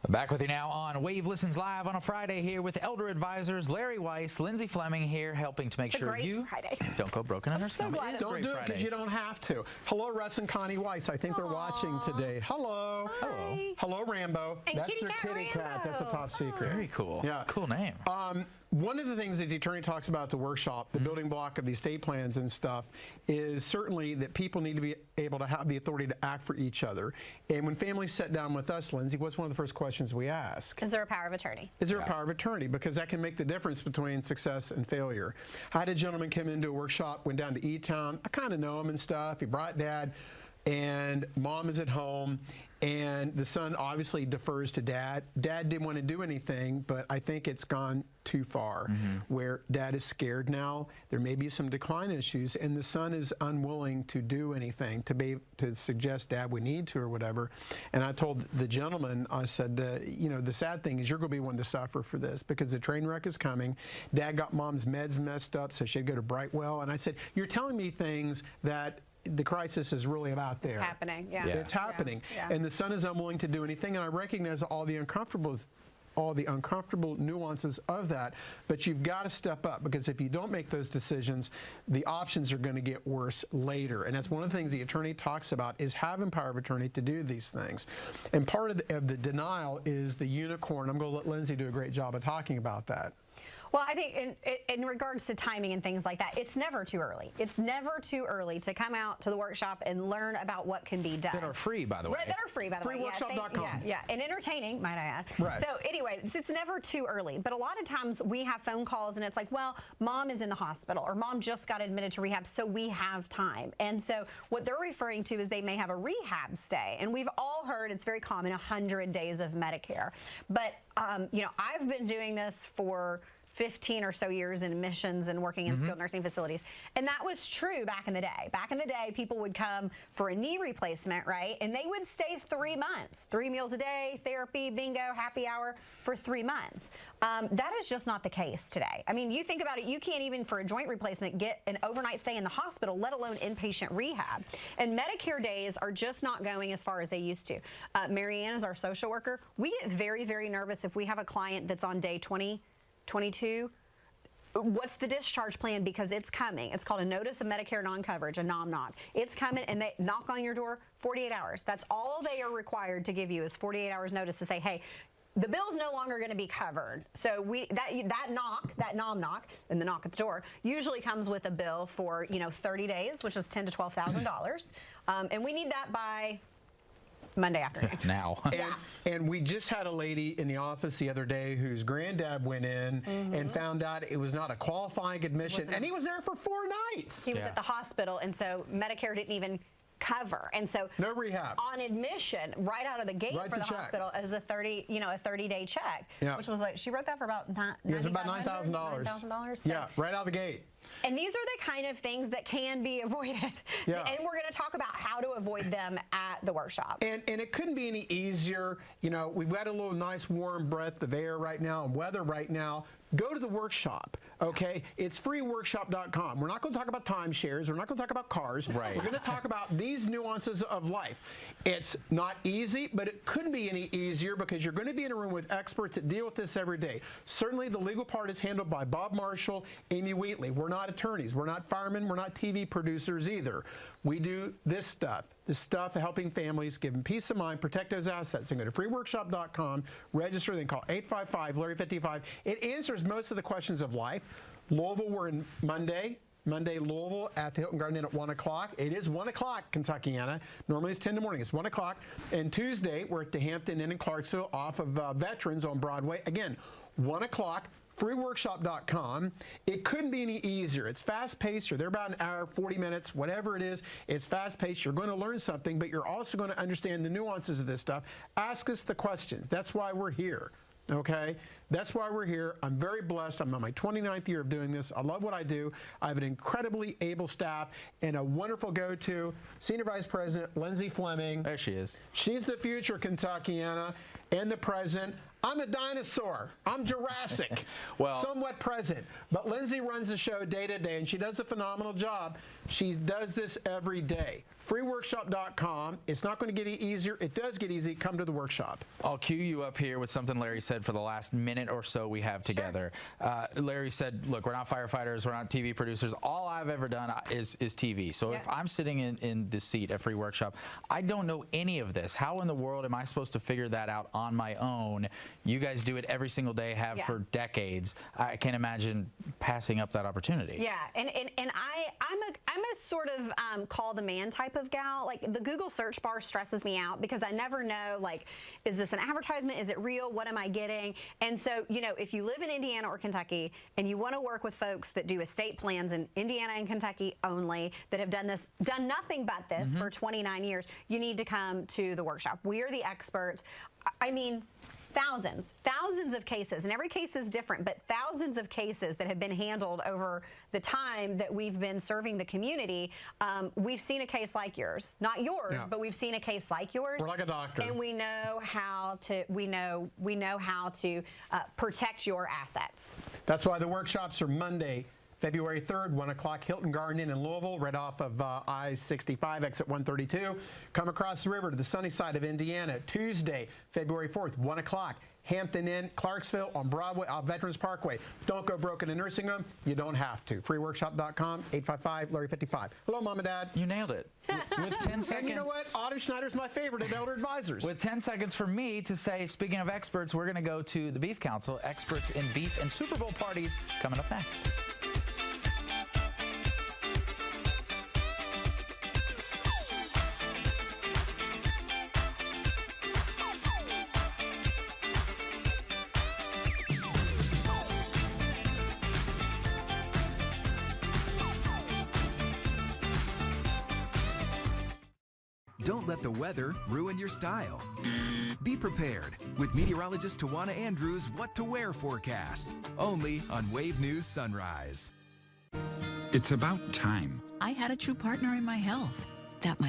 Back with you now on Wave Listens Live on a Friday here with Elder Advisors Larry Weiss, Lindsay Fleming here helping to make sure you don't go broken in our stomach. Don't do it because you don't have to. Hello, Russ and Connie Weiss. I think they're watching today. Hello. Hello. Hello, Rambo. And That's kitty their cat kitty Rambo. cat. That's a top secret. Very cool. Yeah. Cool name. One of the things that the attorney talks about at the workshop, the building block of the estate plans and stuff, is certainly that people need to be able to have the authority to act for each other. And when families sit down with us, Lindsay, what's one of the first questions we ask? Is there a power of attorney? Is there a power of attorney? Because that can make the difference between success and failure. I had a gentleman come into a workshop, went down to E-Town. I kind of know him and stuff. He brought dad, and mom is at home, and the son obviously defers to dad. Dad didn't want to do anything, but I think it's gone too far where dad is scared now. There may be some decline issues, and the son is unwilling to do anything, to suggest, Dad, we need to or whatever. And I told the gentleman, I said, you know, the sad thing is you're going to be one to suffer for this because the train wreck is coming. Dad got mom's meds messed up, so she'd go to Brightwell. And I said, you're telling me things that the crisis is really about there. It's happening, yeah. It's happening. Yeah. And the son is unwilling to do anything, and I recognize all the uncomfortable nuances of that, but you've got to step up, because if you don't make those decisions, the options are going to get worse later. And that's one of the things the attorney talks about, is having power of attorney to do these things. And part of the denial is the unicorn. I'm going to let Lindsay do a great job of talking about that. Well, I think in regards to timing and things like that, it's never too early. It's never too early to come out to the workshop and learn about what can be done. That are free, by the way. That are free, by the way. Freeworkshop.com. Yeah, and entertaining, might I add. Right. So anyway, it's never too early. But a lot of times we have phone calls and it's like, well, mom is in the hospital or mom just got admitted to rehab, so we have time. And so what they're referring to is they may have a rehab stay. And we've all heard, it's very common, 100 days of Medicare. But, you know, I've been doing this for 15 or so years in admissions and working in skilled nursing facilities. And that was true back in the day. Back in the day, people would come for a knee replacement, right? And they would stay 3 months, 3 meals a day, therapy, bingo, happy hour for 3 months. That is just not the case today. I mean, you think about it, you can't even for a joint replacement get an overnight stay in the hospital, let alone inpatient rehab. And Medicare days are just not going as far as they used to. Marianne is our social worker. We get very, very nervous if we have a client that's on day 20, 22, what's the discharge plan, because it's coming. It's called a notice of Medicare non-coverage, a NOM-NOC. It's coming, and they knock on your door 48 hours. That's all they are required to give you, is 48 hours notice to say, hey, the bill's no longer going to be covered. So that NOM-NOC, and the knock at the door, usually comes with a bill for 30 days, which is $10,000 to $12,000, and we need that by Monday afternoon. Now. And we just had a lady in the office the other day whose granddad went in and found out it was not a qualifying admission, and he was there for 4 nights. He was at the hospital, and so Medicare didn't even cover. And so no rehab. On admission, right out of the gate for the hospital, as a 30-day check, which was like, she wrote that for about $9,000. $9,000. Yeah, right out of the gate. And these are the kind of things that can be avoided. Yeah. And we're going to talk about how to avoid them at the workshop. And it couldn't be any easier. You know, we've got a little nice warm breath of air right now and weather right now. Go to the workshop, okay? It's freeworkshop.com. We're not going to talk about timeshares. We're not going to talk about cars. Right. We're going to talk about these nuances of life. It's not easy, but it couldn't be any easier, because you're going to be in a room with experts that deal with this every day. Certainly the legal part is handled by Bob Marshall, Amy Wheatley. We're not attorneys. We're not firemen. We're not TV producers either. We do this stuff helping families, give them peace of mind, protect those assets. And go to freeworkshop.com, register, then call 855-LARRY55. It answers most of the questions of life. Louisville, we're in Monday, Louisville at the Hilton Garden Inn at 1 o'clock. It is 1 o'clock, Kentuckiana. Normally it's 10 in the morning. It's 1 o'clock. And Tuesday, we're at the Hampton Inn in Clarksville off of Veterans on Broadway. Again, 1 o'clock. Freeworkshop.com. It couldn't be any easier. It's fast-paced. You're there about an hour, 40 minutes, whatever it is. It's fast-paced. You're going to learn something, but you're also going to understand the nuances of this stuff. Ask us the questions. That's why we're here, okay? That's why we're here. I'm very blessed. I'm on my 29th year of doing this. I love what I do. I have an incredibly able staff and a wonderful go-to Senior Vice President, Lindsay Fleming. There she is. She's the future Kentuckiana and the present. I'm a dinosaur. I'm Jurassic. Well, somewhat present. But Lindsay runs the show day to day, and she does a phenomenal job. She does this every day. Freeworkshop.com. It's not going to get any easier. It does get easy. Come to the workshop. I'll cue you up here with something Larry said for the last minute or so we have together. Sure. Larry said, look, we're not firefighters. We're not TV producers. All I've ever done is TV. So if I'm sitting in the seat at Free Workshop, I don't know any of this. How in the world am I supposed to figure that out on my own? You guys do it every single day, have for decades. I can't imagine passing up that opportunity. Yeah, and I'm a sort of call the man type of gal. Like, the Google search bar stresses me out because I never know, like, is this an advertisement? Is it real? What am I getting? And so, you know, if you live in Indiana or Kentucky and you want to work with folks that do estate plans in Indiana and Kentucky only, that have done nothing but this for 29 years, you need to come to the workshop. We are the experts. I mean, thousands of cases, and every case is different, but thousands of cases that have been handled over the time that we've been serving the community. We've seen a case like yours, not yours, but we've seen a case like yours. We're like a doctor, and we know how to how to protect your assets. That's why the workshops are Monday, February 3rd, 1 o'clock, Hilton Garden Inn in Louisville, right off of I-65, exit 132. Come across the river to the sunny side of Indiana. Tuesday, February 4th, 1 o'clock, Hampton Inn, Clarksville on Broadway, Veterans Parkway. Don't go broke in a nursing home. You don't have to. Freeworkshop.com, 855-LARRY55. Hello, Mom and Dad. You nailed it. With 10 seconds. And you know what? Otto Schneider's my favorite at Elder Advisors. With 10 seconds for me to say, speaking of experts, we're going to go to the Beef Council, experts in beef and Super Bowl parties, coming up next. Don't let the weather ruin your style. Be prepared with meteorologist Tawana Andrews' What to Wear forecast. Only on Wave News Sunrise. It's about time. I had a true partner in my health. That might